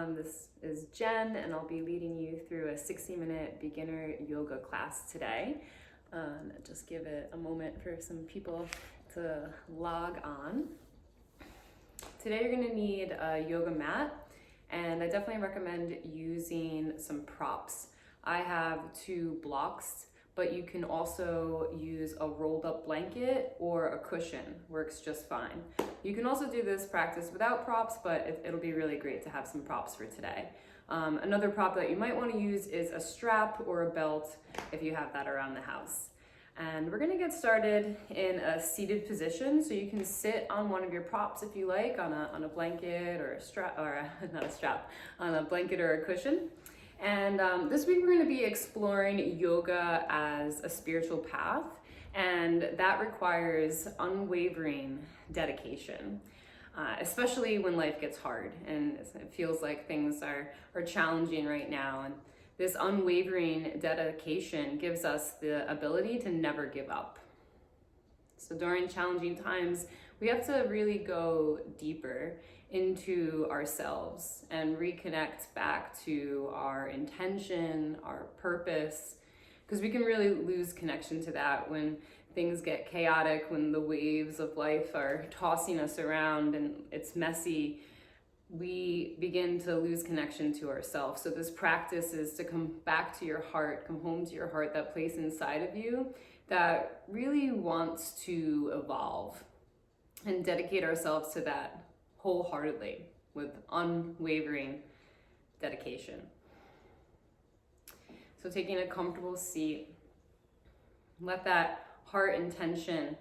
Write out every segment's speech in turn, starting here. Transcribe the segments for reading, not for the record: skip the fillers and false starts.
This is Jen, and I'll be leading you through a 60-minute beginner yoga class today. Just give it a moment for some people to log on. Today you're going to need a yoga mat, and I definitely recommend using some props. I have 2 blocks, but you can also use a rolled up blanket or a cushion, works just fine. You can also do this practice without props, but it'll be really great to have some props for today. Another prop that you might want to use is a strap or a belt if you have that around the house. And we're gonna get started in a seated position, so you can sit on one of your props if you like, on a blanket or a strap, or not a strap, on a blanket or a cushion. And this week we're going to be exploring yoga as a spiritual path, and that requires unwavering dedication, especially when life gets hard and it feels like things are challenging right now. And this unwavering dedication gives us the ability to never give up. So during challenging times, we have to really go deeper into ourselves and reconnect back to our intention, our purpose, because we can really lose connection to that when things get chaotic, when the waves of life are tossing us around and it's messy. We begin to lose connection to ourselves. So this practice is to come back to your heart, come home to your heart, that place inside of you that really wants to evolve, and dedicate ourselves to that wholeheartedly with unwavering dedication. So taking a comfortable seat, let that heart intention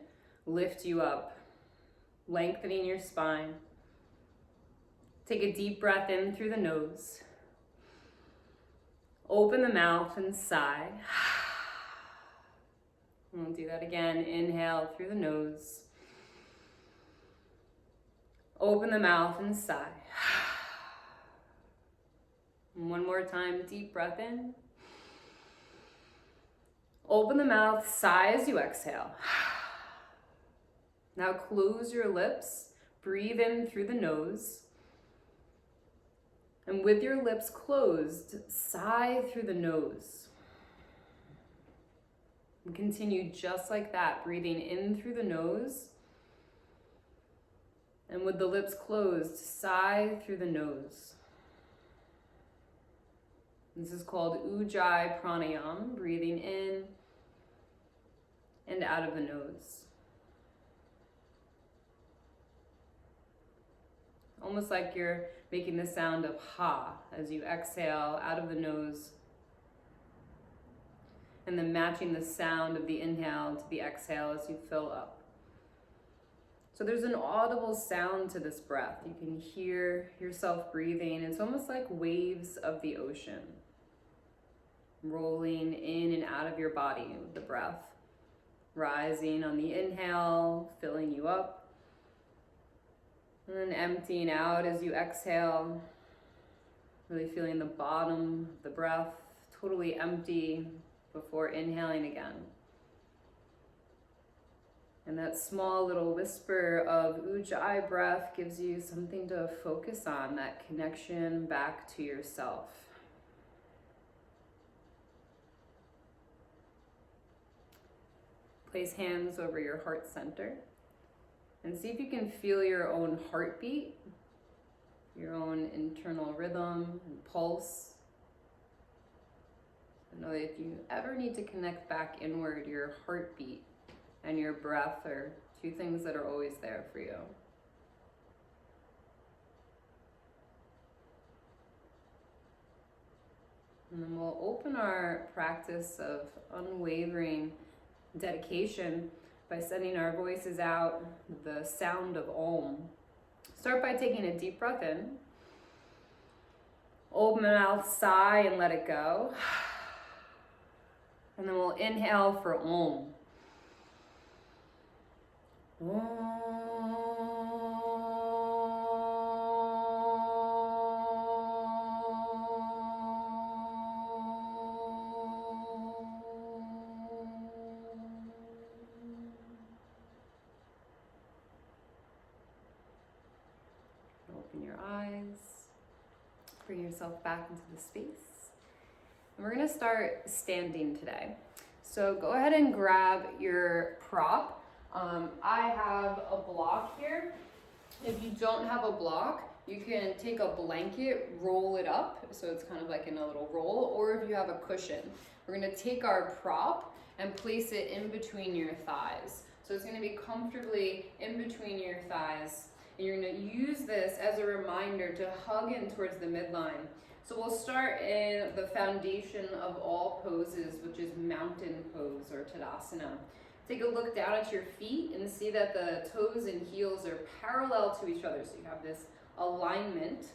lift you up, lengthening your spine. Take a deep breath in through the nose. Open the mouth and sigh. And we'll do that again. Inhale through the nose. Open the mouth and sigh. And one more time, deep breath in. Open the mouth, sigh as you exhale. Now close your lips, breathe in through the nose. And with your lips closed, sigh through the nose. And continue just like that, breathing in through the nose. And with the lips closed, sigh through the nose. This is called ujjay pranayama, breathing in and out of the nose. Almost like you're making the sound of ha as you exhale out of the nose, and then matching the sound of the inhale to the exhale as you fill up. So there's an audible sound to this breath. You can hear yourself breathing. It's almost like waves of the ocean, rolling in and out of your body with the breath, rising on the inhale, filling you up, and then emptying out as you exhale, really feeling the bottom of the breath totally empty before inhaling again. And that small little whisper of ujjay breath gives you something to focus on, that connection back to yourself. Place hands over your heart center and see if you can feel your own heartbeat, your own internal rhythm and pulse. And know that if you ever need to connect back inward, your heartbeat and your breath are 2 things that are always there for you. And then we'll open our practice of unwavering dedication by sending our voices out with the sound of Om. Start by taking a deep breath in. Open the mouth, sigh, and let it go. And then we'll inhale for Om. Open your eyes. Bring yourself back into the space. And we're gonna start standing today. So go ahead and grab your prop. I have a block here. If you don't have a block, you can take a blanket, roll it up, so it's kind of like in a little roll, or if you have a cushion. We're gonna take our prop and place it in between your thighs. So it's gonna be comfortably in between your thighs. And you're gonna use this as a reminder to hug in towards the midline. So we'll start in the foundation of all poses, which is mountain pose or Tadasana. Take a look down at your feet and see that the toes and heels are parallel to each other. So you have this alignment.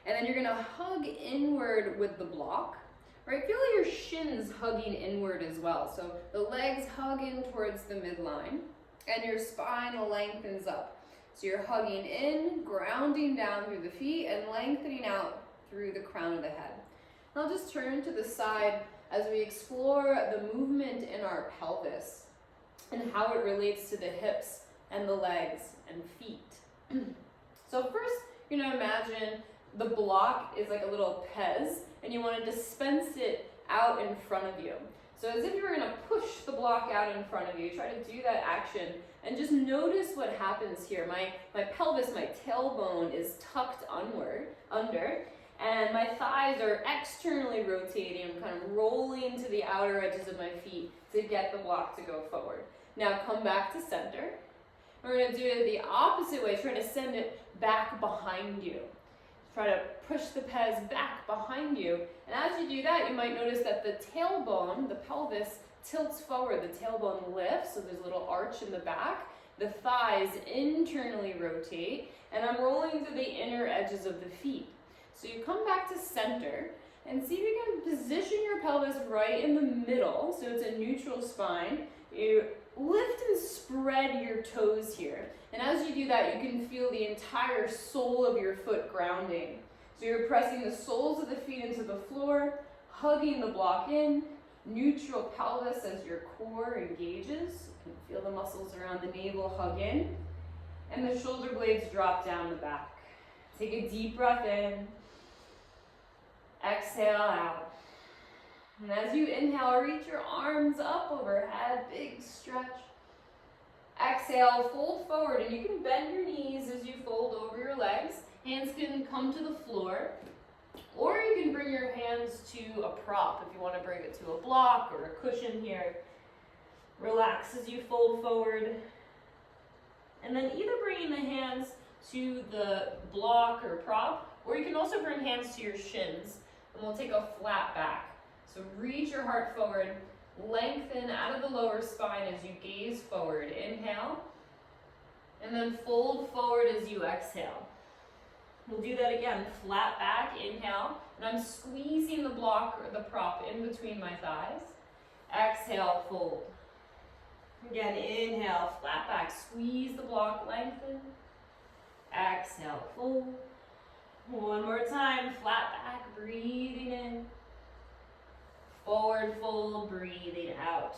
And then you're gonna hug inward with the block, right? Feel your shins hugging inward as well. So the legs hug in towards the midline and your spine lengthens up. So you're hugging in, grounding down through the feet and lengthening out through the crown of the head. And I'll just turn to the side as we explore the movement in our pelvis and how it relates to the hips and the legs and feet. So first, you're gonna imagine the block is like a little Pez and you wanna dispense it out in front of you. So as if you were gonna push the block out in front of you, try to do that action and just notice what happens here. My pelvis, my tailbone is tucked under, and my thighs are externally rotating. I'm kind of rolling to the outer edges of my feet to get the block to go forward. Now come back to center. We're gonna do it the opposite way, try to send it back behind you. Try to push the Pez back behind you. And as you do that, you might notice that the tailbone, the pelvis, tilts forward. The tailbone lifts, so there's a little arch in the back. The thighs internally rotate, and I'm rolling to the inner edges of the feet. So you come back to center, and see if you can position your pelvis right in the middle, so it's a neutral spine. You lift and spread your toes here. And as you do that, you can feel the entire sole of your foot grounding. So you're pressing the soles of the feet into the floor, hugging the block in, neutral pelvis as your core engages. You can feel the muscles around the navel hug in, and the shoulder blades drop down the back. Take a deep breath in, exhale out. And as you inhale, reach your arms up overhead, big stretch. Exhale, fold forward, and you can bend your knees as you fold over your legs. Hands can come to the floor, or you can bring your hands to a prop if you want to bring it to a block or a cushion here. Relax as you fold forward. And then either bringing the hands to the block or prop, or you can also bring hands to your shins, and we'll take a flat back. So reach your heart forward, lengthen out of the lower spine as you gaze forward. Inhale, and then fold forward as you exhale. We'll do that again, flat back, inhale, and I'm squeezing the block or the prop in between my thighs. Exhale, fold. Again, inhale, flat back, squeeze the block, lengthen. Exhale, fold. One more time, flat back, breathing in. Forward fold, breathing out.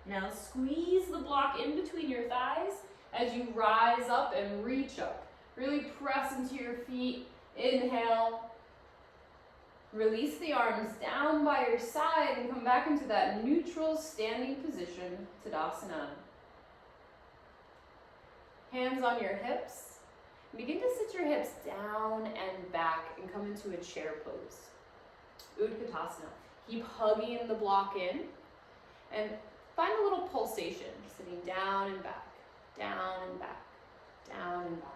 Now squeeze the block in between your thighs as you rise up and reach up. Really press into your feet. Inhale. Release the arms down by your side and come back into that neutral standing position, Tadasana. Hands on your hips. Begin to sit your hips down and back and come into a chair pose. Utkatasana. Keep hugging the block in and find a little pulsation, sitting down and back, down and back, down and back.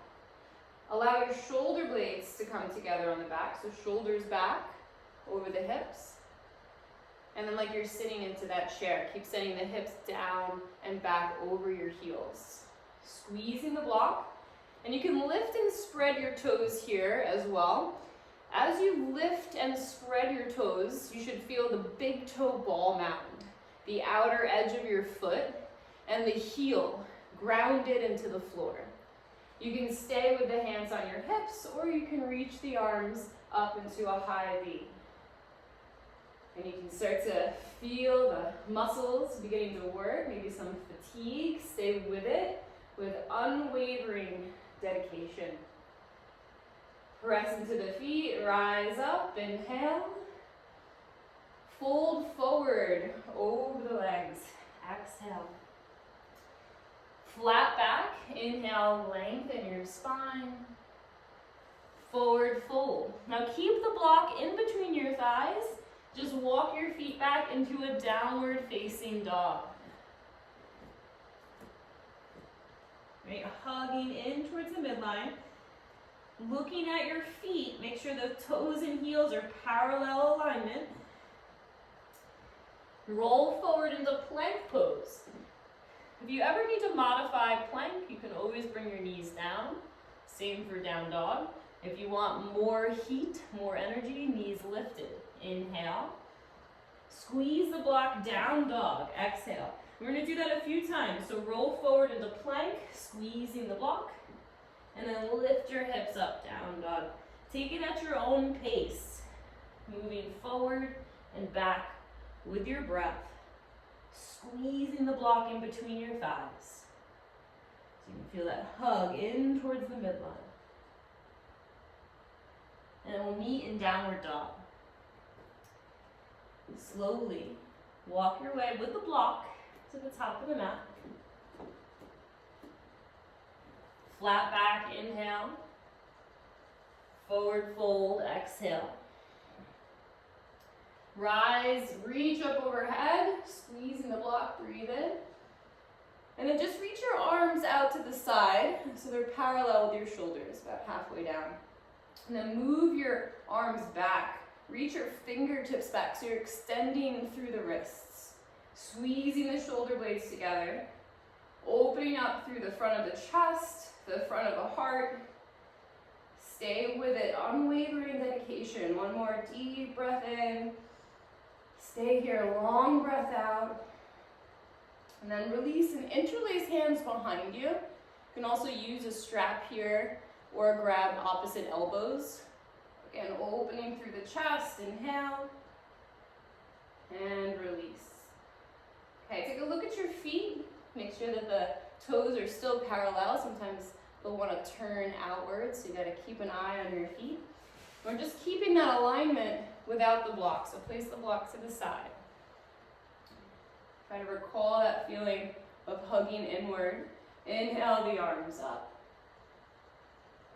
Allow your shoulder blades to come together on the back, so shoulders back over the hips. And then like you're sitting into that chair, keep sending the hips down and back over your heels. Squeezing the block, and you can lift and spread your toes here as well. As you lift and spread your toes, you should feel the big toe ball mound, the outer edge of your foot, and the heel grounded into the floor. You can stay with the hands on your hips, or you can reach the arms up into a high V. And you can start to feel the muscles beginning to work, maybe some fatigue. Stay with it with unwavering dedication. Press into the feet, rise up, inhale. Fold forward over the legs, exhale. Flat back, inhale, lengthen your spine. Forward fold. Now keep the block in between your thighs. Just walk your feet back into a downward facing dog. Right, hugging in towards the midline. Looking at your feet, make sure the toes and heels are parallel alignment. Roll forward into plank pose. If you ever need to modify plank, you can always bring your knees down. Same for down dog. If you want more heat, more energy, knees lifted. Inhale. Squeeze the block, down dog. Exhale. We're going to do that a few times. So roll forward into plank, squeezing the block. And then lift your hips up, down dog. Take it at your own pace. Moving forward and back with your breath. Squeezing the block in between your thighs. So you can feel that hug in towards the midline. And we'll meet in downward dog. Slowly walk your way with the block to the top of the mat. Flat back, inhale. Forward fold, exhale. Rise, reach up overhead, squeezing the block, breathe in. And then just reach your arms out to the side so they're parallel with your shoulders, about halfway down. And then move your arms back. Reach your fingertips back so you're extending through the wrists. Squeezing the shoulder blades together. Opening up through the front of the chest, the front of the heart. Stay with it, unwavering dedication. One more deep breath in. Stay here, long breath out. And then release and interlace hands behind you. You can also use a strap here or grab opposite elbows. Again, opening through the chest, inhale. And release. Okay, take a look at your feet. Make sure that the toes are still parallel. Sometimes they'll want to turn outwards, so you got to keep an eye on your feet. We're just keeping that alignment without the block, so place the block to the side. Try to recall that feeling of hugging inward. Inhale the arms up.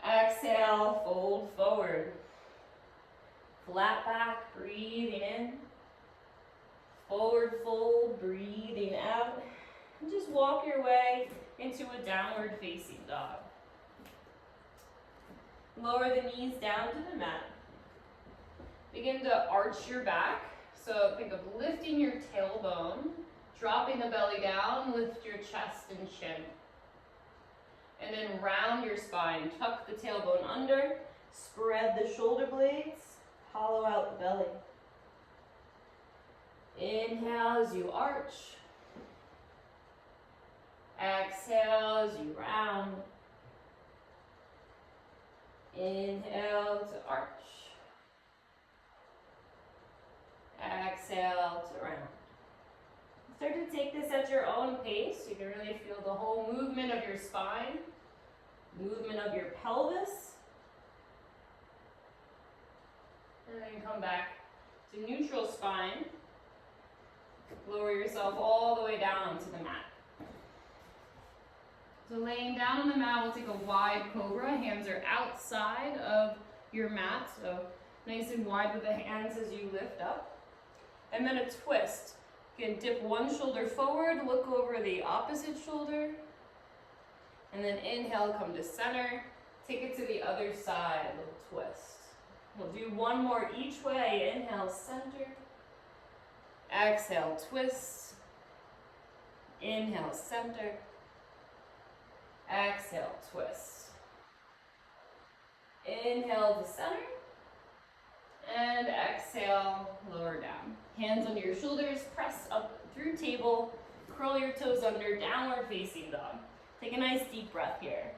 Exhale, fold forward. Flat back, breathing in. Forward fold, breathing out. And just walk your way into a downward facing dog. Lower the knees down to the mat. Begin to arch your back. So think of lifting your tailbone, dropping the belly down, lift your chest and chin. And then round your spine, tuck the tailbone under, spread the shoulder blades, hollow out the belly. Inhale as you arch. Exhale as you round. Inhale to arch. Exhale to round. Start to take this at your own pace. You can really feel the whole movement of your spine, movement of your pelvis. And then come back to neutral spine. Lower yourself all the way down onto the mat. So laying down on the mat, we'll take a wide cobra. Hands are outside of your mat, so nice and wide with the hands as you lift up. And then a twist. You can dip one shoulder forward, look over the opposite shoulder. And then inhale, come to center. Take it to the other side, little twist. We'll do one more each way. Inhale, center. Exhale, twist. Inhale, center. Exhale, twist. Inhale to center. And exhale, lower down. Hands under your shoulders, press up through table. Curl your toes under, downward facing dog. Take a nice deep breath here.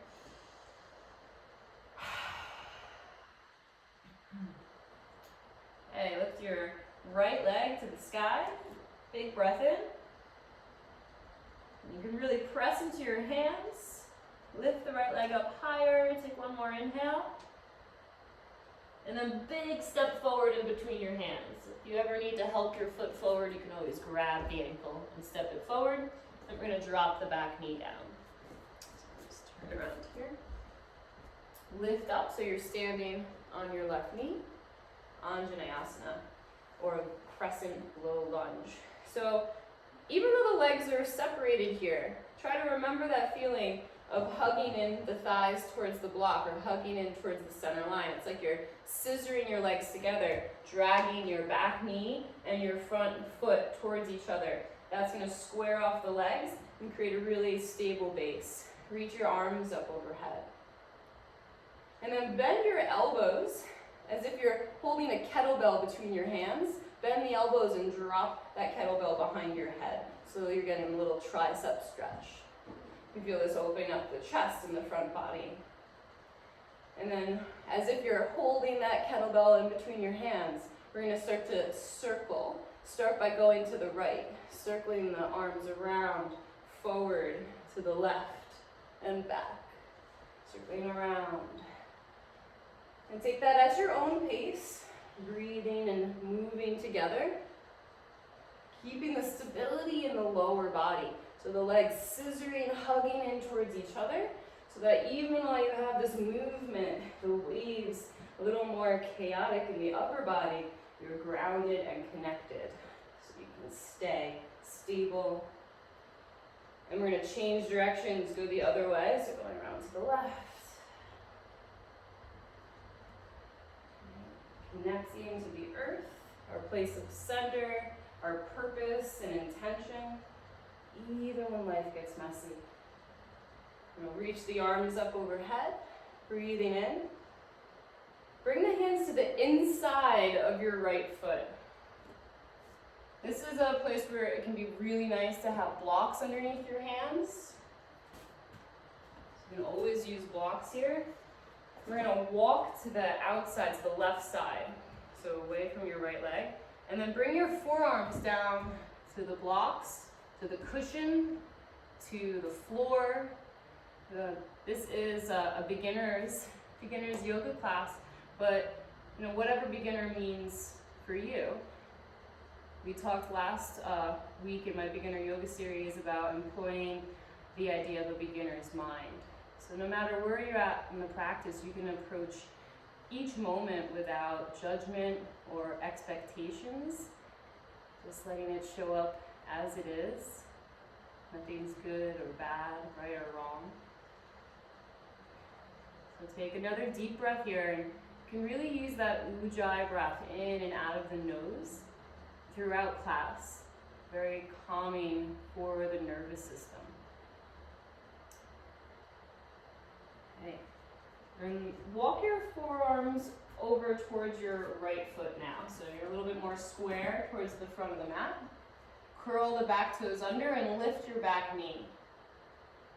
Okay, lift your right leg to the sky. Big breath in. You can really press into your hands. Lift the right leg up higher. Take one more inhale. And then big step forward in between your hands. If you ever need to help your foot forward, you can always grab the ankle and step it forward. And we're going to drop the back knee down. So just turn around here. Lift up so you're standing on your left knee. Anjaneyasana, or Crescent Low Lunge. So even though the legs are separated here, try to remember that feeling of hugging in the thighs towards the block or hugging in towards the center line. It's like you're scissoring your legs together, dragging your back knee and your front foot towards each other. That's going to square off the legs and create a really stable base. Reach your arms up overhead. And then bend your elbows as if you're holding a kettlebell between your hands. Bend the elbows and drop that kettlebell behind your head. So you're getting a little tricep stretch. You feel this opening up the chest and the front body. And then as if you're holding that kettlebell in between your hands, we're going to start to circle. Start by going to the right, circling the arms around, forward, to the left, and back. Circling around. And take that at your own pace, breathing and moving together. Keeping the stability in the lower body. So the legs scissoring, hugging in towards each other, so that even while you have this movement, the waves a little more chaotic in the upper body, you're grounded and connected. So you can stay stable. And we're going to change directions, go the other way, so going around to the left. Connecting to the earth, our place of center, our purpose and intention, even when life gets messy. We'll reach the arms up overhead, breathing in. Bring the hands to the inside of your right foot. This is a place where it can be really nice to have blocks underneath your hands. So you can always use blocks here. We're going to walk to the outside, to the left side, so away from your right leg. And then bring your forearms down to the blocks, to the cushion, to the floor. This is a beginner's yoga class, but whatever beginner means for you. We talked last week in my beginner yoga series about employing the idea of a beginner's mind. So no matter where you're at in the practice, you can approach each moment without judgment or expectations, just letting it show up as it is. Nothing's good or bad, right or wrong. So take another deep breath here, and you can really use that ujjay breath in and out of the nose throughout class. Very calming for the nervous system. Okay. And walk your forearms over towards your right foot now. So you're a little bit more square towards the front of the mat. Curl the back toes under and lift your back knee.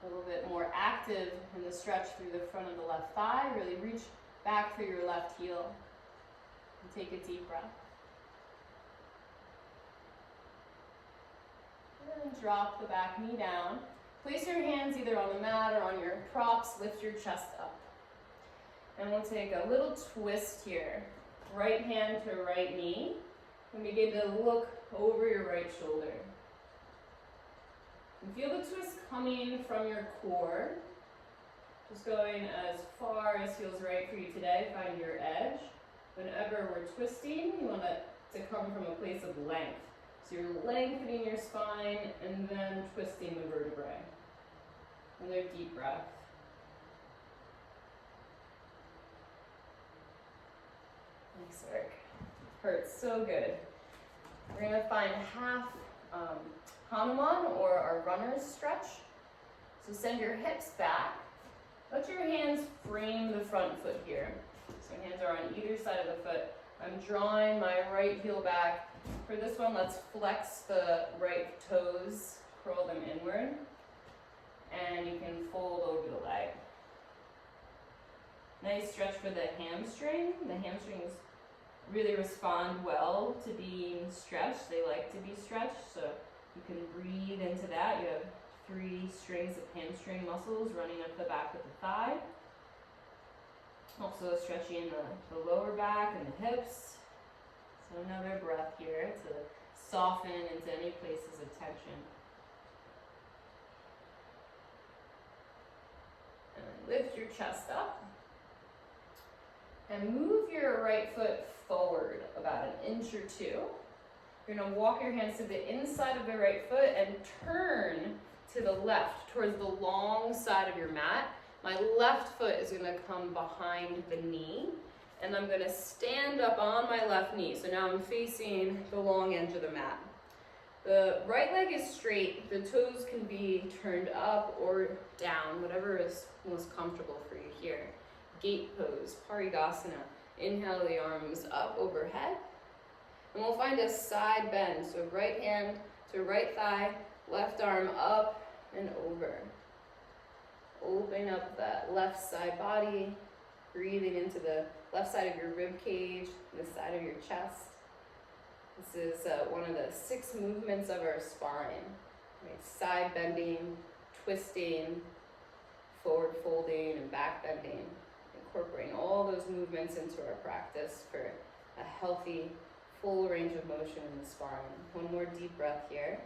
A little bit more active in the stretch through the front of the left thigh. Really reach back for your left heel. And take a deep breath. And drop the back knee down. Place your hands either on the mat or on your props. Lift your chest up. And we'll take a little twist here. Right hand to right knee. And begin to look over your right shoulder. And feel the twist coming from your core. Just going as far as feels right for you today. Find your edge. Whenever we're twisting, you want it to come from a place of length. So you're lengthening your spine and then twisting the vertebrae. Another deep breath. Nice work. Hurts so good. We're going to find half Hanuman, or our runner's stretch. So send your hips back. Let your hands frame the front foot here. So hands are on either side of the foot. I'm drawing my right heel back. For this one, let's flex the right toes, curl them inward, and you can fold over the leg. Nice stretch for the hamstring. The hamstrings really respond well to being stretched. They like to be stretched, so you can breathe into that. You have 3 strings of hamstring muscles running up the back of the thigh. Also stretching the lower back and the hips. So another breath here to soften into any places of tension. And lift your chest up. And move your right foot forward about an inch or two. You're going to walk your hands to the inside of the right foot and turn to the left towards the long side of your mat. My left foot is going to come behind the knee, and I'm going to stand up on my left knee. So now I'm facing the long edge of the mat. The right leg is straight. The toes can be turned up or down, whatever is most comfortable for you here. Gate pose, Parigasana. Inhale the arms up overhead. And we'll find a side bend. So right hand to right thigh, left arm up and over. Open up that left side body, breathing into the left side of your rib cage, the side of your chest. This is one of the 6 movements of our spine. Right? Side bending, twisting, forward folding, and back bending. Incorporating all those movements into our practice for a healthy, full range of motion in the spine. One more deep breath here.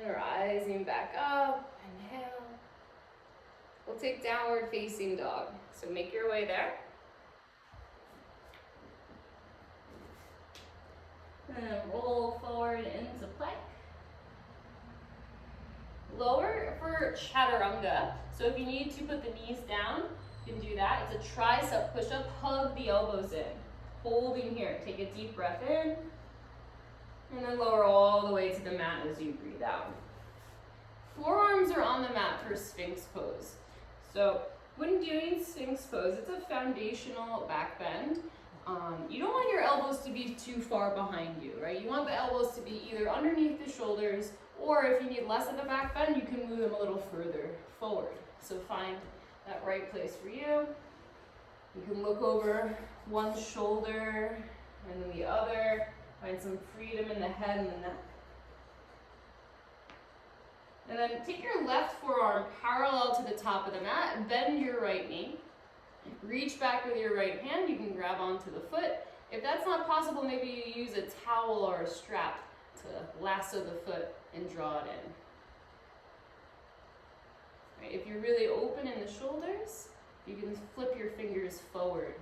And rising back up, inhale. We'll take downward facing dog. So make your way there. And roll forward into plank. Lower for chaturanga. So if you need to put the knees down, you can do that. It's a tricep push-up. Hug the elbows in. Holding here. Take a deep breath in. And then lower all the way to the mat as you breathe out. Forearms are on the mat for Sphinx pose. So when doing Sphinx pose, it's a foundational back bend. You don't want your elbows to be too far behind you, right? You want the elbows to be either underneath the shoulders, or if you need less of the back bend, you can move them a little further forward. So find that right place for you. You can look over one shoulder and then the other. Find some freedom in the head and the neck. And then take your left forearm parallel to the top of the mat and bend your right knee. Reach back with your right hand. You can grab onto the foot. If that's not possible, maybe you use a towel or a strap to lasso the foot and draw it in. Right, if you're really open in the shoulders, you can flip your fingers forward,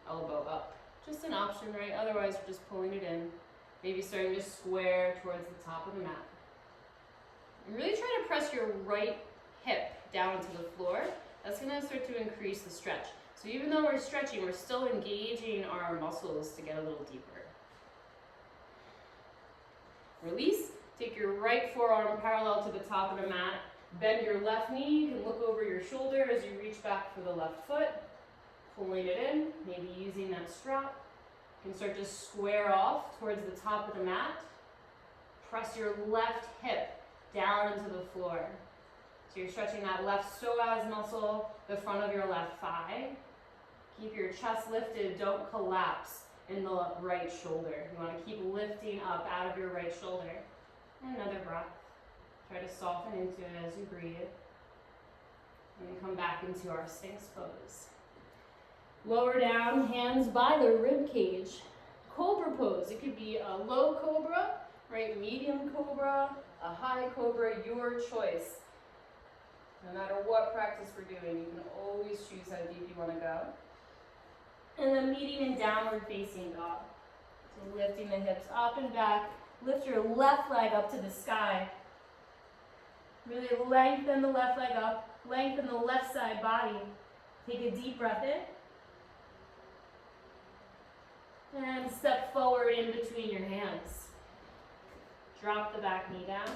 elbow up. Just an option, right? Otherwise, you're just pulling it in. Maybe starting to square towards the top of the mat. And really try to press your right hip down to the floor. That's going to start to increase the stretch. So even though we're stretching, we're still engaging our muscles to get a little deeper. Release. Take your right forearm parallel to the top of the mat. Bend your left knee. You can look over your shoulder as you reach back for the left foot. Pulling it in, maybe using that strap. You can start to square off towards the top of the mat. Press your left hip down into the floor. So you're stretching that left psoas muscle, the front of your left thigh. Keep your chest lifted, don't collapse in the right shoulder. You want to keep lifting up out of your right shoulder. And another breath. Try to soften into it as you breathe. And then come back into our Sphinx pose. Lower down, hands by the rib cage. Cobra pose. It could be a low cobra, right? Medium cobra, a high cobra, your choice. No matter what practice we're doing, you can always choose how deep you want to go. And then meeting in downward facing dog. So lifting the hips up and back. Lift your left leg up to the sky. Really lengthen the left leg up. Lengthen the left side body. Take a deep breath in. And step forward in between your hands. Drop the back knee down.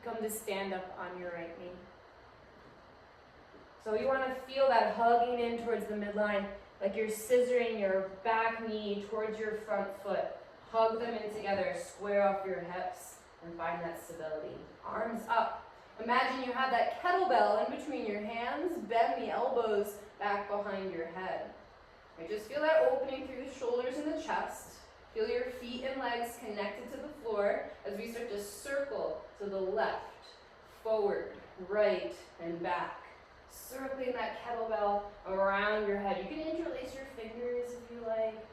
Come to stand up on your right knee. So you want to feel that hugging in towards the midline, like you're scissoring your back knee towards your front foot. Hug them in together, square off your hips, and find that stability. Arms up. Imagine you have that kettlebell in between your hands. Bend the elbows back behind your head. And just feel that opening through the shoulders and the chest. Feel your feet and legs connected to the floor as we start to circle to the left, forward, right, and back. Circling that kettlebell around your head. You can interlace your fingers if you like.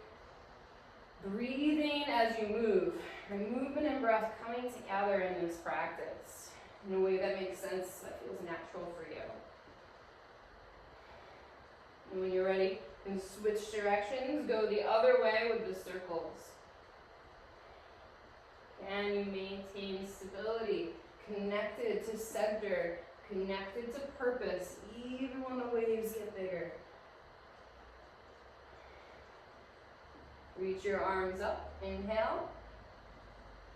Breathing as you move. Your movement and breath coming together in this practice in a way that makes sense, that feels natural for you. And when you're ready, you can switch directions, go the other way with the circles. Can you maintain stability, connected to center, connected to purpose, even when the waves get bigger? Reach your arms up, inhale,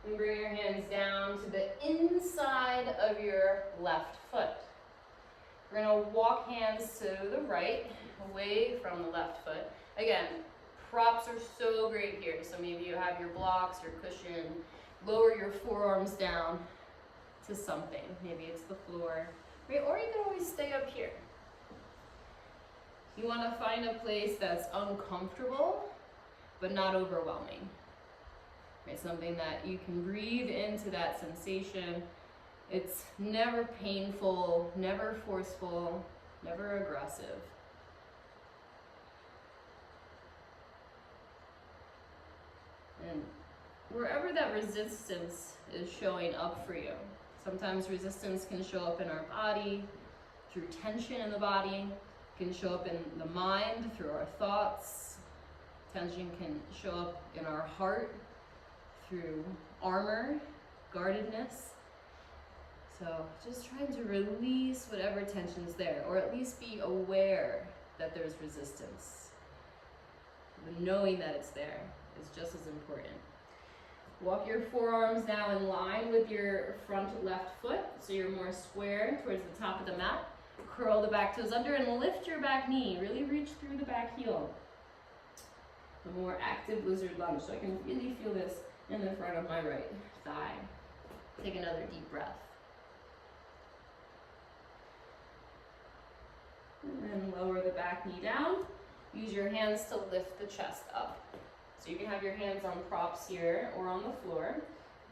and bring your hands down to the inside of your left foot. We're going to walk hands to the right, away from the left foot. Again, props are so great here. So maybe you have your blocks, your cushion. Lower your forearms down to something. Maybe it's the floor, right? Or you can always stay up here. You want to find a place that's uncomfortable, but not overwhelming. Right? Something that you can breathe into that sensation. It's never painful, never forceful, never aggressive. And wherever that resistance is showing up for you, sometimes resistance can show up in our body, through tension in the body, can show up in the mind, through our thoughts. Tension can show up in our heart, through armor, guardedness. So just trying to release whatever tension's there, or at least be aware that there's resistance. The knowing that it's there is just as important. Walk your forearms now in line with your front left foot, so you're more square towards the top of the mat. Curl the back toes under and lift your back knee. Really reach through the back heel. A more active lizard lunge, so I can really feel this in the front of my right thigh. Take another deep breath. And then lower the back knee down. Use your hands to lift the chest up. So you can have your hands on props here or on the floor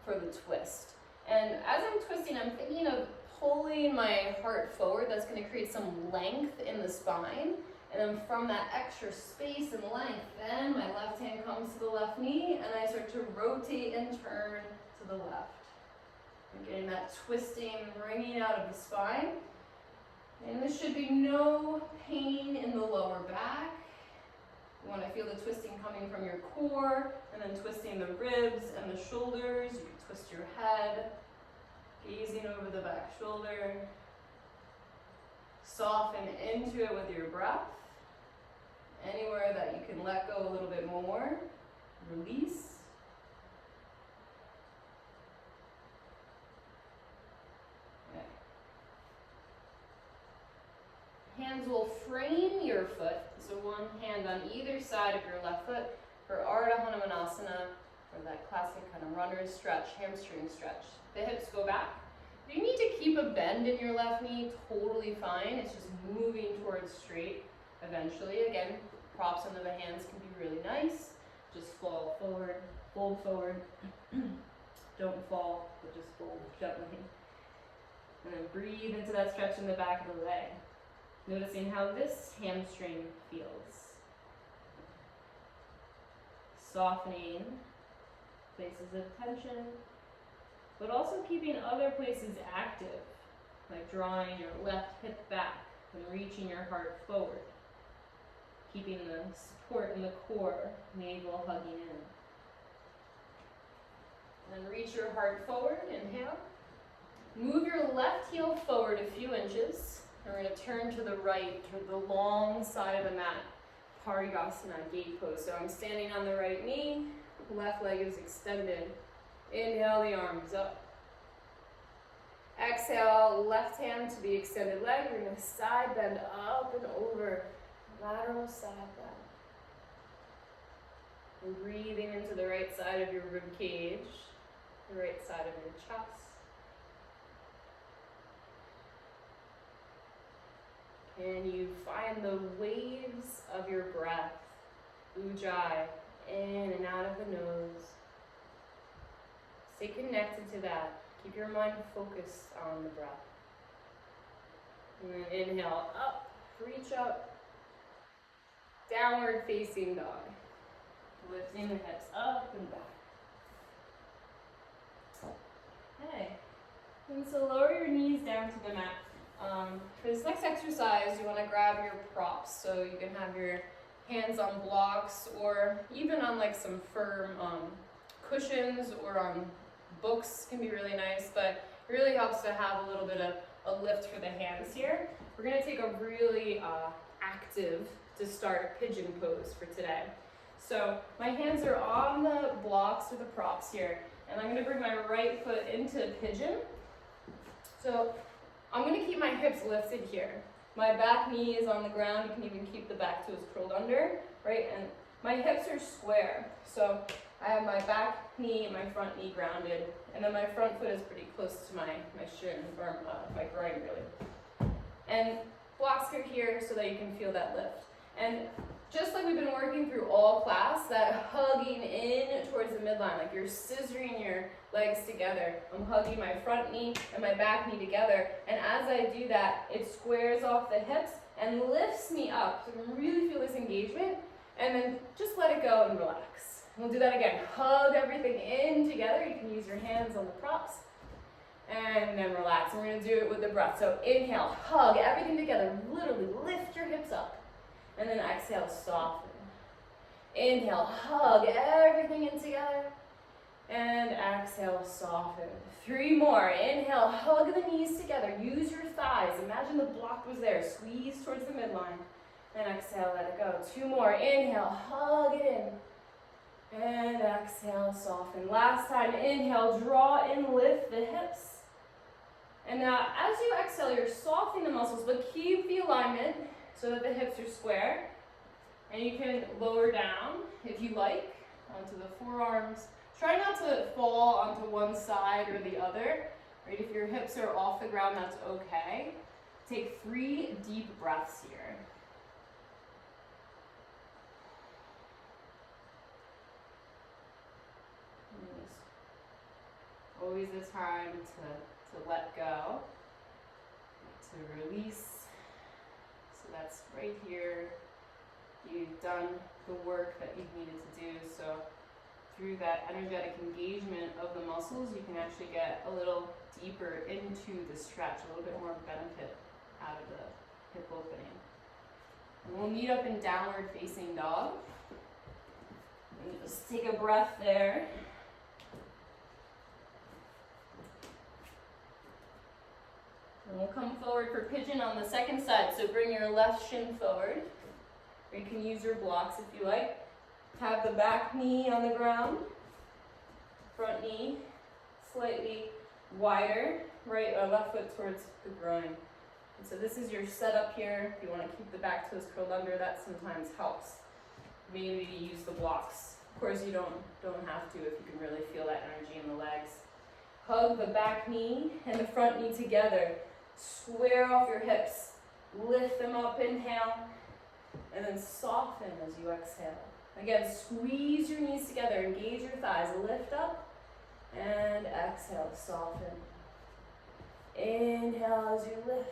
for the twist. And as I'm twisting, I'm thinking of pulling my heart forward. That's going to create some length in the spine. And then from that extra space and length, then my left hand comes to the left knee and I start to rotate and turn to the left. I'm getting that twisting, wringing out of the spine. And there should be no pain in the lower back. You want to feel the twisting coming from your core, and then twisting the ribs and the shoulders. You can twist your head, gazing over the back shoulder. Soften into it with your breath. Anywhere that you can let go a little bit more, release. Hands will frame your foot, so one hand on either side of your left foot for Ardha Hanumanasana, or that classic kind of runner's stretch, hamstring stretch. The hips go back. If you need to keep a bend in your left knee, totally fine. It's just moving towards straight eventually. Again, props under the hands can be really nice. Just fall forward, fold forward. Don't fall, but just fold gently. And then breathe into that stretch in the back of the leg. Noticing how this hamstring feels. Softening places of tension, but also keeping other places active, like drawing your left hip back and reaching your heart forward. Keeping the support in the core, navel hugging in. And then reach your heart forward, inhale. Move your left heel forward a few inches. And we're going to turn to the right, to the long side of the mat, Parigasana, gate pose. So I'm standing on the right knee, left leg is extended. Inhale the arms up. Exhale, left hand to the extended leg. We're going to side bend up and over, lateral side bend. And breathing into the right side of your rib cage, the right side of your chest. And you find the waves of your breath, ujjay, in and out of the nose. Stay connected to that. Keep your mind focused on the breath. And then inhale, up, reach up, downward facing dog. Lifting the hips up and back. Okay. And so lower your knees down to the mat. For this next exercise, you want to grab your props. So you can have your hands on blocks or even on like some firm cushions or on books can be really nice, but it really helps to have a little bit of a lift for the hands here. We're going to take a really active to start pigeon pose for today. So my hands are on the blocks or the props here, and I'm going to bring my right foot into pigeon. So I'm going to keep my hips lifted here. My back knee is on the ground. You can even keep the back toes curled under, right? And my hips are square. So I have my back knee and my front knee grounded, and then my front foot is pretty close to my shin, or my groin really. And blocks are here so that you can feel that lift. And just like we've been working through all class, that hugging in towards the midline, like you're scissoring your legs together. I'm hugging my front knee and my back knee together, and as I do that, it squares off the hips and lifts me up. So you can really feel this engagement, and then just let it go and relax. We'll do that again. Hug everything in together. You can use your hands on the props, and then relax. And we're going to do it with the breath. So inhale, hug everything together. Literally lift your hips up. And then exhale, soften. Inhale, hug everything in together. And exhale, soften. 3 more. Inhale, hug the knees together. Use your thighs. Imagine the block was there. Squeeze towards the midline. And exhale, let it go. 2 more. Inhale, hug it in. And exhale, soften. Last time, inhale, draw and lift the hips. And now, as you exhale, you're softening the muscles, but keep the alignment so that the hips are square. And you can lower down, if you like, onto the forearms. Try not to fall onto one side or the other. Right? If your hips are off the ground, that's okay. Take 3 deep breaths here. Always a time to let go, to release. So that's right here. You've done the work that you've needed to do. So through that energetic engagement of the muscles, you can actually get a little deeper into the stretch, a little bit more benefit out of the hip opening. And we'll meet up in downward facing dog. And just take a breath there. And we'll come forward for pigeon on the second side. So bring your left shin forward. Or you can use your blocks if you like. Have the back knee on the ground. Front knee slightly wider. Right or left foot towards the groin. And so this is your setup here. If you want to keep the back toes curled under, that sometimes helps. Maybe use the blocks. Of course, you don't have to if you can really feel that energy in the legs. Hug the back knee and the front knee together. Square off your hips. Lift them up, inhale. And then soften as you exhale. Again, squeeze your knees together. Engage your thighs. Lift up. And exhale, soften. Inhale as you lift.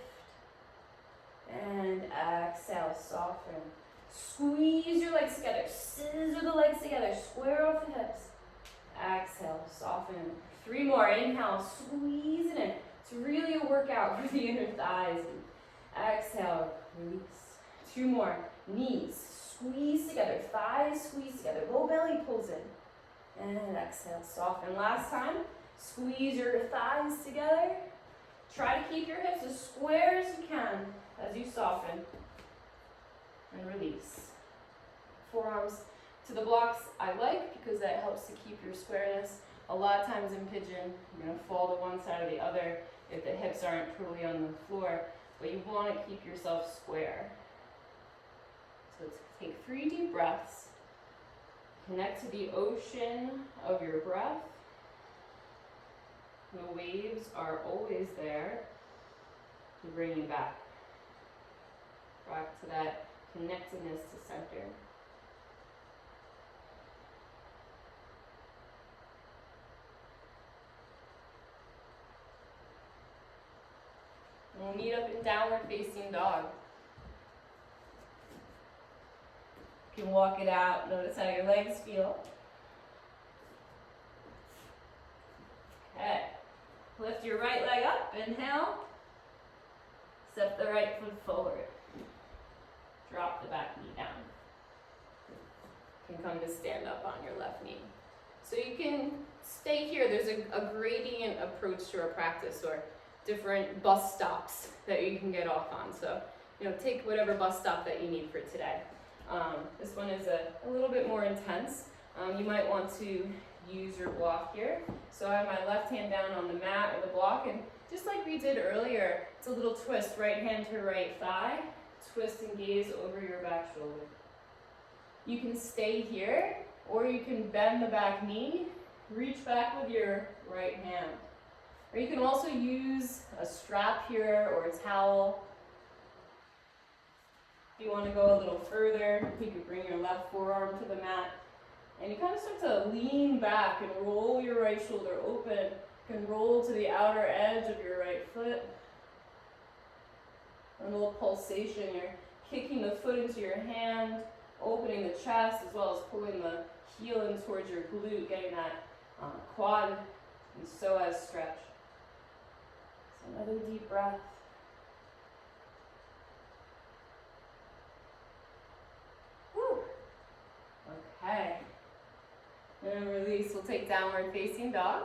And exhale, soften. Squeeze your legs together. Scissor the legs together. Square off the hips. Exhale, soften. 3 more. Inhale, squeeze it in. It's really a workout for the inner thighs. Exhale, release. 2 more. Knees squeeze together. Thighs squeeze together. Low belly pulls in. And exhale, soften. Last time, squeeze your thighs together. Try to keep your hips as square as you can as you soften. And release. Forearms to the blocks I like because that helps to keep your squareness. A lot of times in pigeon, you're going to fall to one side or the other if the hips aren't truly on the floor, but you want to keep yourself square. So let's take 3 deep breaths. Connect to the ocean of your breath. The waves are always there to bring you back. Back to that connectedness to center. We'll meet up in downward facing dog. You can walk it out, notice how your legs feel. Okay, lift your right leg up, inhale. Step the right foot forward. Drop the back knee down. You can come to stand up on your left knee. So you can stay here. There's a gradient approach to our practice, or different bus stops that you can get off on. So, take whatever bus stop that you need for today. This one is a little bit more intense. You might want to use your block here. So I have my left hand down on the mat or the block, and just like we did earlier, it's a little twist, right hand to right thigh, twist and gaze over your back shoulder. You can stay here, or you can bend the back knee, reach back with your right hand. Or you can also use a strap here or a towel. If you want to go a little further, you could bring your left forearm to the mat. And you kind of start to lean back and roll your right shoulder open. You can roll to the outer edge of your right foot. A little pulsation. You're kicking the foot into your hand, opening the chest, as well as pulling the heel in towards your glute, getting that quad and psoas stretch. So another deep breath. Woo. Okay. And release. We'll take downward facing dog.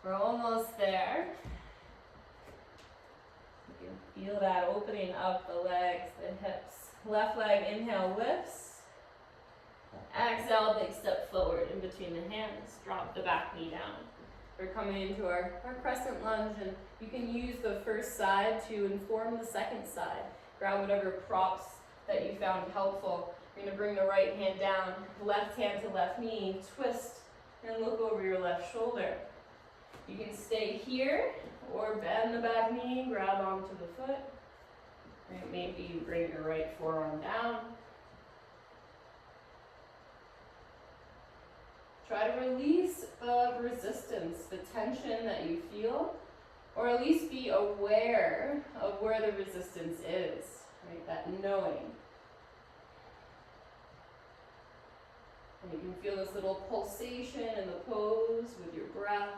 We're almost there. You can feel that opening up the legs, the hips. Left leg, inhale, lifts. Exhale, big step forward in between the hands. Drop the back knee down. We're coming into our crescent lunge, and you can use the first side to inform the second side. Grab whatever props that you found helpful. You're going to bring the right hand down, left hand to left knee, twist, and look over your left shoulder. You can stay here, or bend the back knee, grab onto the foot. Maybe you bring your right forearm down. Try to release the resistance, the tension that you feel, or at least be aware of where the resistance is, right? That knowing. And you can feel this little pulsation in the pose with your breath.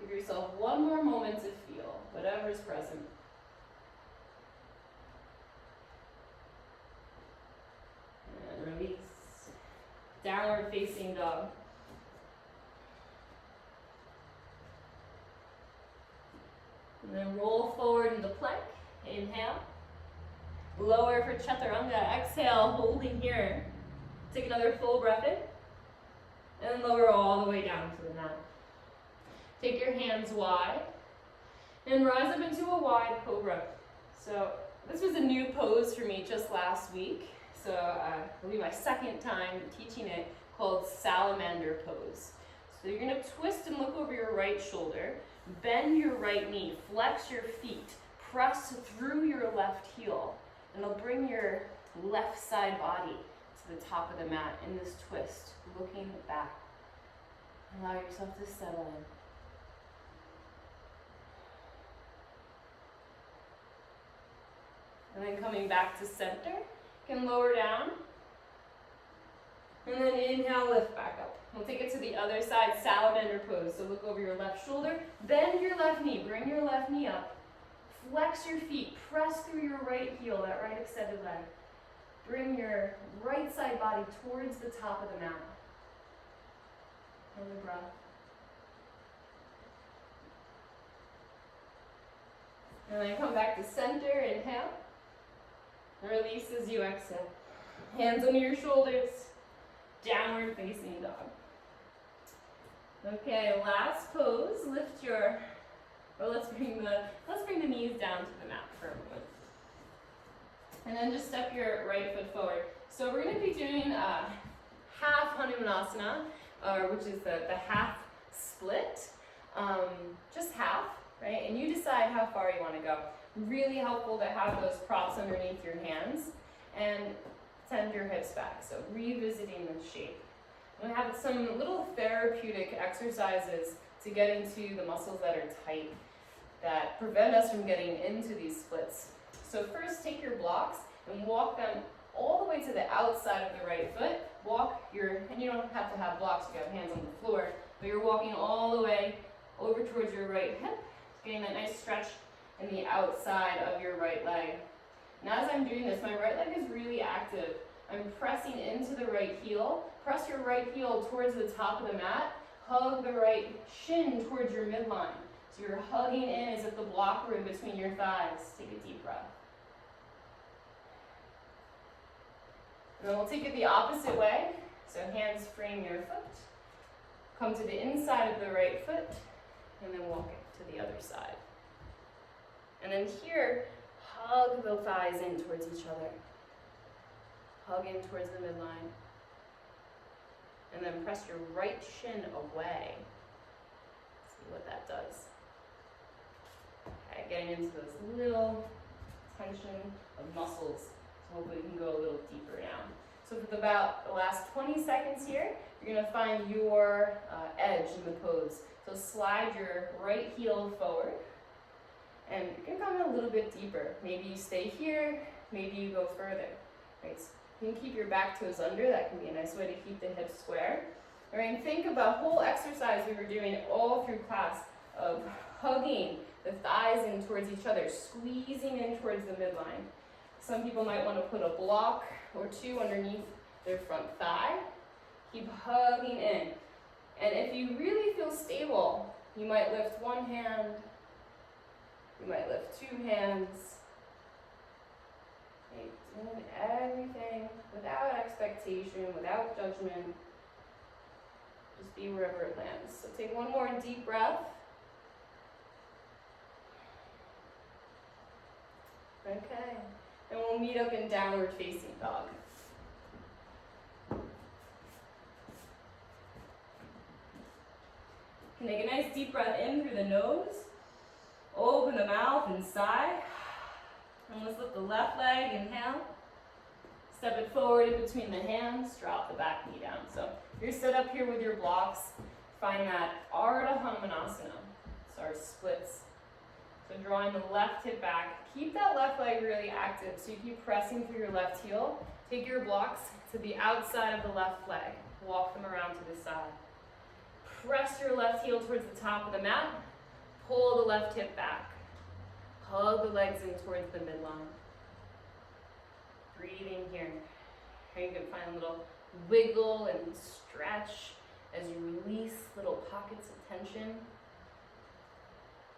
Give yourself one more moment to feel whatever's present. And release. Downward facing dog. And then roll forward into plank. Inhale. Lower for chaturanga. Exhale, holding here. Take another full breath in. And lower all the way down to the mat. Take your hands wide. And rise up into a wide cobra. So this was a new pose for me just last week. So it'll be my second time teaching it, called Salamander Pose. So you're going to twist and look over your right shoulder. Bend your right knee. Flex your feet. Press through your left heel. And it'll bring your left side body to the top of the mat in this twist, looking back. Allow yourself to settle in. And then coming back to center, you can lower down. And then inhale, lift back up. We'll take it to the other side, Salamander Pose. So look over your left shoulder, bend your left knee, bring your left knee up. Flex your feet, press through your right heel, that right extended leg. Bring your right side body towards the top of the mat. Another breath. And then come back to center, inhale. Release as you exhale. Hands under your shoulders. Downward facing dog. Okay, last pose. Lift your, let's bring the knees down to the mat for a moment. And then just step your right foot forward. So we're going to be doing half Hanumanasana, which is the half split. Just half, right? And you decide how far you want to go. Really helpful to have those props underneath your hands and send your hips back. So revisiting the shape. And we have some little therapeutic exercises to get into the muscles that are tight, that prevent us from getting into these splits. So first, take your blocks and walk them all the way to the outside of the right foot. And you don't have to have blocks if you have hands on the floor, but you're walking all the way over towards your right hip, getting that nice stretch in the outside of your right leg. And as I'm doing this, my right leg is really active. I'm pressing into the right heel. Press your right heel towards the top of the mat. Hug the right shin towards your midline. So you're hugging in as if the block were in between your thighs. Take a deep breath. And then we'll take it the opposite way. So hands frame your foot. Come to the inside of the right foot, and then walk it to the other side. And then here, hug the thighs in towards each other. Hug in towards the midline. And then press your right shin away. See what that does. Okay, getting into this little tension of muscles. So hopefully we can go a little deeper now. So for about the last 20 seconds here, you're going to find your edge in the pose. So slide your right heel forward, and you're going to come in a little bit deeper. Maybe you stay here, maybe you go further. Right? So you can keep your back toes under. That can be a nice way to keep the hips square. All right, and think of a whole exercise we were doing all through class of hugging the thighs in towards each other, squeezing in towards the midline. Some people might want to put a block or two underneath their front thigh. Keep hugging in. And if you really feel stable, you might lift one hand, you might lift two hands. Okay, doing everything without expectation, without judgment. Just be wherever it lands. So take one more deep breath. Okay. And we'll meet up in downward facing dog. Take a nice deep breath in through the nose. Open the mouth and sigh. And let's lift the left leg, inhale. Step it forward in between the hands, drop the back knee down. So you're set up here with your blocks. Find that Ardha Hanumanasana. So our splits. So drawing the left hip back. Keep that left leg really active. So you keep pressing through your left heel. Take your blocks to the outside of the left leg. Walk them around to the side. Press your left heel towards the top of the mat. Pull the left hip back. Hug the legs in towards the midline. Breathing here. Here you can find a little wiggle and stretch as you release little pockets of tension.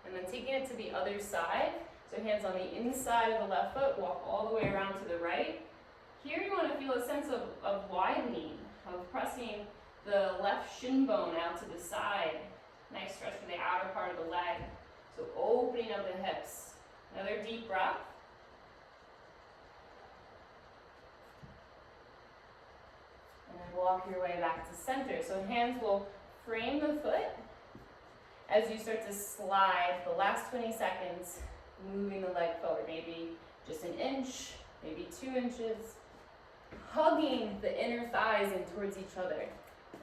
And then taking it to the other side. So hands on the inside of the left foot, walk all the way around to the right. Here you want to feel a sense of widening, of pressing the left shin bone out to the side. Nice stretch for the outer part of the leg. So opening up the hips. Another deep breath. And then walk your way back to center. So hands will frame the foot as you start to slide the last 20 seconds, moving the leg forward. Maybe just an inch, maybe 2 inches. Hugging the inner thighs in towards each other.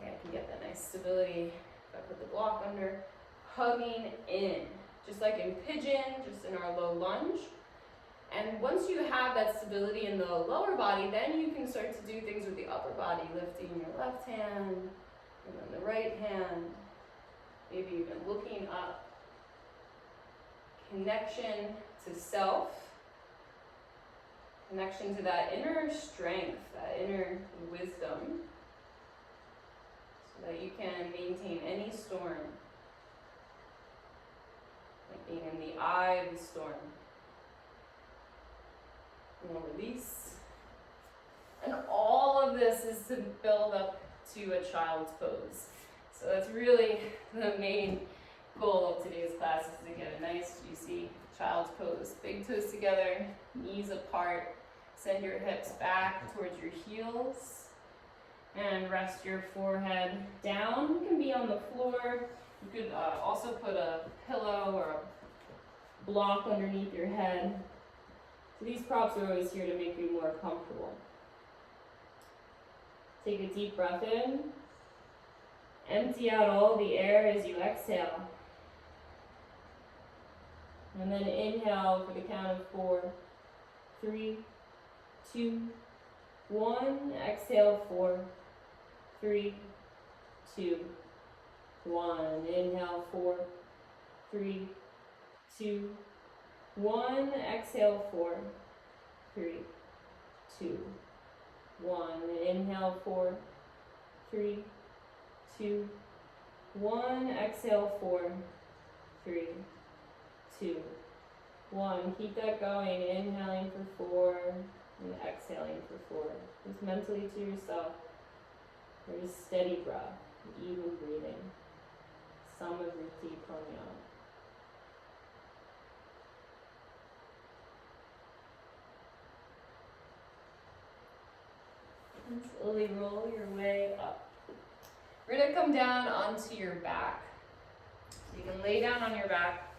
I can get that nice stability if I put the block under. Hugging in, just like in pigeon, just in our low lunge. And once you have that stability in the lower body, then you can start to do things with the upper body, lifting your left hand, and then the right hand, maybe even looking up. Connection to self, connection to that inner strength, that inner wisdom, so that you can maintain any storm, like being in the eye of the storm. And we'll release. And all of this is to build up to a child's pose. So that's really the main goal of today's class, is to get a nice, juicy child's pose. Big toes together, knees apart. Send your hips back towards your heels. And rest your forehead down. You can be on the floor. You could also put a pillow or a block underneath your head. So these props are always here to make you more comfortable. Take a deep breath in. Empty out all the air as you exhale. And then inhale for the count of 4, 3, 2, 1. Exhale, 4, 3, 2, 1. Inhale, 4, 3, 2, 1. Exhale, 4, 3, 2, 1. Inhale, 4, 3, 2, 1. Exhale, 4, 3, 2, 1. Keep that going. Inhaling for 4 and exhaling for 4. Just mentally to yourself. Very steady breath, even breathing. Samavriti pranayama. And slowly roll your way up. We're going to come down onto your back. So you can lay down on your back.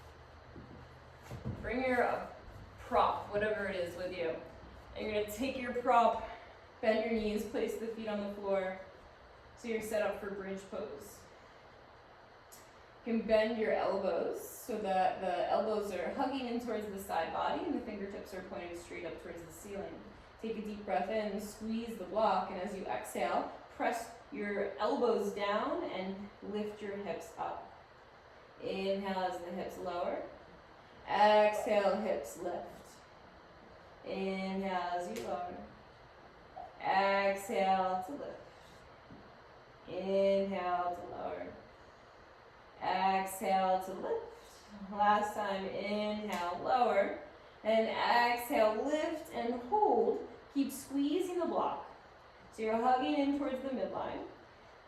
Bring your prop, whatever it is, with you. And you're going to take your prop, bend your knees, place the feet on the floor. So you're set up for bridge pose. You can bend your elbows so that the elbows are hugging in towards the side body and the fingertips are pointing straight up towards the ceiling. Take a deep breath in, squeeze the block, and as you exhale, press your elbows down and lift your hips up. Inhale as the hips lower. Exhale, hips lift. Inhale as you lower. Exhale to lift. Inhale to lower. Exhale to lift. Last time, inhale, lower. And exhale, lift and hold. Keep squeezing the block. So you're hugging in towards the midline.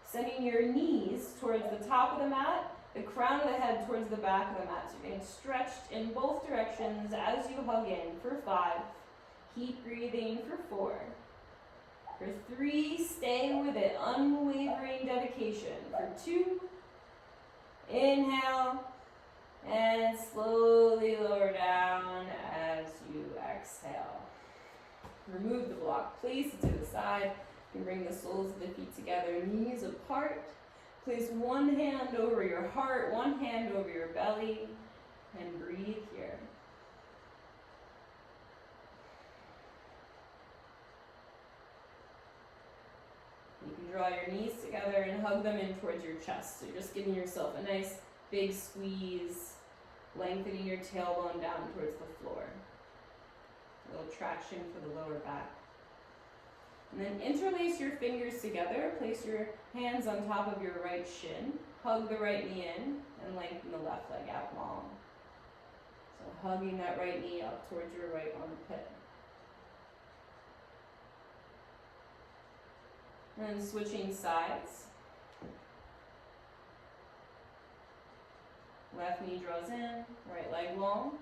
Sending your knees towards the top of the mat, the crown of the head towards the back of the mat. So you're getting stretched in both directions as you hug in for 5. Keep breathing for 4. For 3, stay with it. Unwavering dedication. For 2, inhale. And slowly lower down as you exhale. Remove the block. Place it to the side. You can bring the soles of the feet together, knees apart. Place one hand over your heart, one hand over your belly, and breathe here. You can draw your knees together and hug them in towards your chest. So you're just giving yourself a nice big squeeze, lengthening your tailbone down towards the floor. A little traction for the lower back. And then interlace your fingers together. Place your hands on top of your right shin. Hug the right knee in and lengthen the left leg out long. So hugging that right knee up towards your right armpit. And then switching sides. Left knee draws in, right leg long.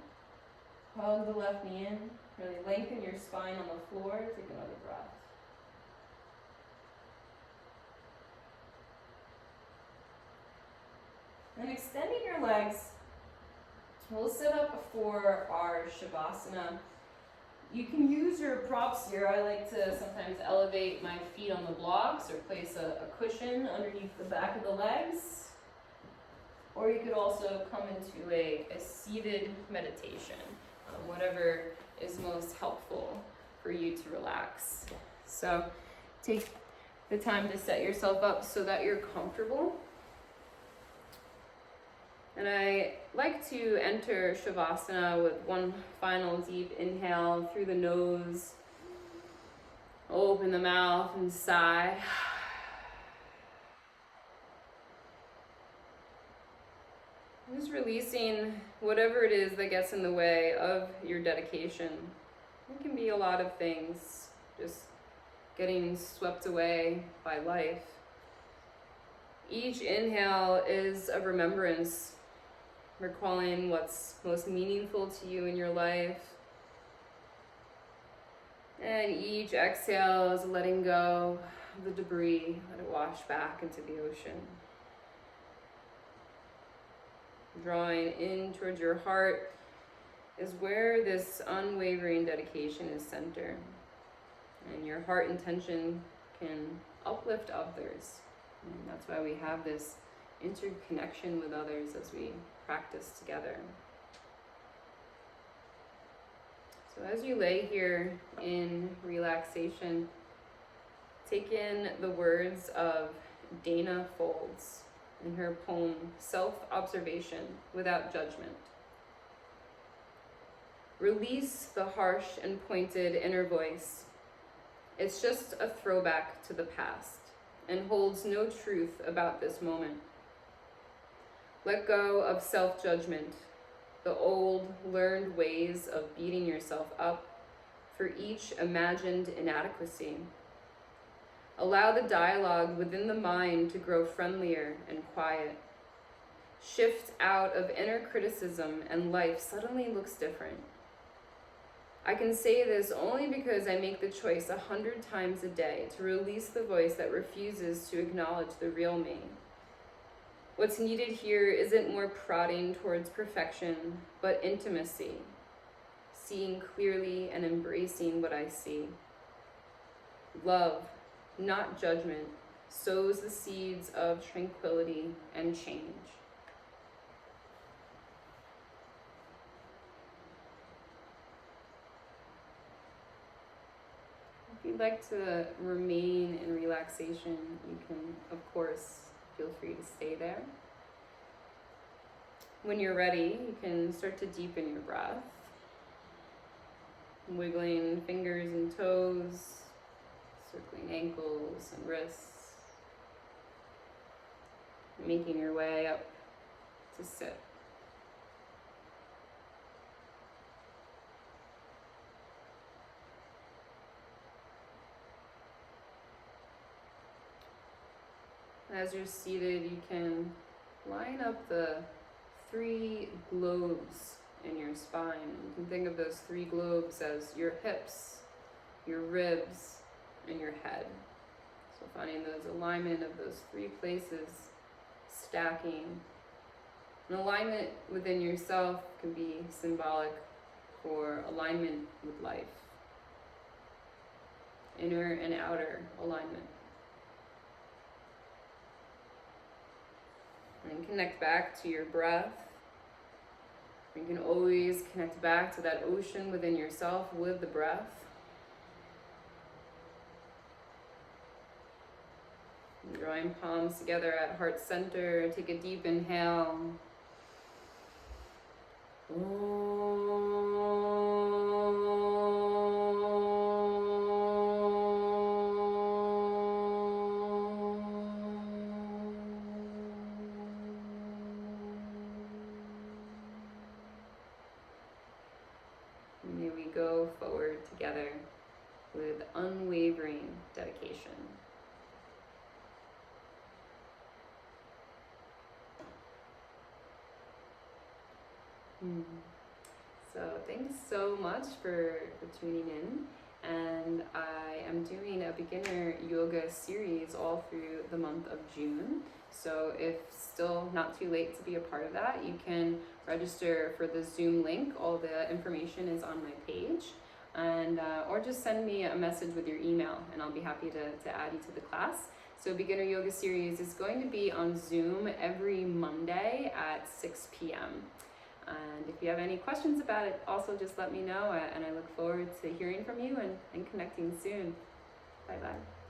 Hug the left knee in. Really lengthen your spine on the floor. Take another breath. And extending your legs, we'll sit up for our Shavasana. You can use your props here. I like to sometimes elevate my feet on the blocks or place a cushion underneath the back of the legs. Or you could also come into a seated meditation, whatever is most helpful for you to relax. So take the time to set yourself up so that you're comfortable. And I like to enter Shavasana with one final deep inhale through the nose. Open the mouth and sigh. Just releasing whatever it is that gets in the way of your dedication. It can be a lot of things, just getting swept away by life. Each inhale is a remembrance, recalling what's most meaningful to you in your life. And each exhale is letting go of the debris, let it wash back into the ocean. Drawing in towards your heart is where this unwavering dedication is centered. And your heart intention can uplift others. And that's why we have this interconnection with others as we practice together. So as you lay here in relaxation, take in the words of Dana Folds in her poem, Self-Observation Without Judgment. Release the harsh and pointed inner voice. It's just a throwback to the past and holds no truth about this moment. Let go of self-judgment, the old learned ways of beating yourself up for each imagined inadequacy. Allow the dialogue within the mind to grow friendlier and quiet. Shift out of inner criticism and life suddenly looks different. I can say this only because I make the choice 100 times a day to release the voice that refuses to acknowledge the real me. What's needed here isn't more prodding towards perfection, but intimacy, seeing clearly and embracing what I see. Love, not judgment, sows the seeds of tranquility and change. If you'd like to remain in relaxation, you can, of course, feel free to stay there. When you're ready, you can start to deepen your breath, wiggling fingers and toes, circling ankles and wrists, making your way up to sit. As you're seated, you can line up the 3 globes in your spine. You can think of those 3 globes as your hips, your ribs, and your head. So finding those alignment of those 3 places, stacking. An alignment within yourself can be symbolic for alignment with life. Inner and outer alignment. And connect back to your breath. You can always connect back to that ocean within yourself with the breath. And drawing palms together at heart center. Take a deep inhale. May we go forward together with unwavering dedication. So thanks so much for tuning in, and I am doing a beginner yoga series all through the month of June. So if still not too late to be a part of that, you can register for the Zoom link. All the information is on my page, and or just send me a message with your email and I'll be happy to add you to the class. So beginner yoga series is going to be on Zoom every Monday at 6 p.m. And if you have any questions about it, also just let me know, and I look forward to hearing from you and connecting soon. Bye-bye.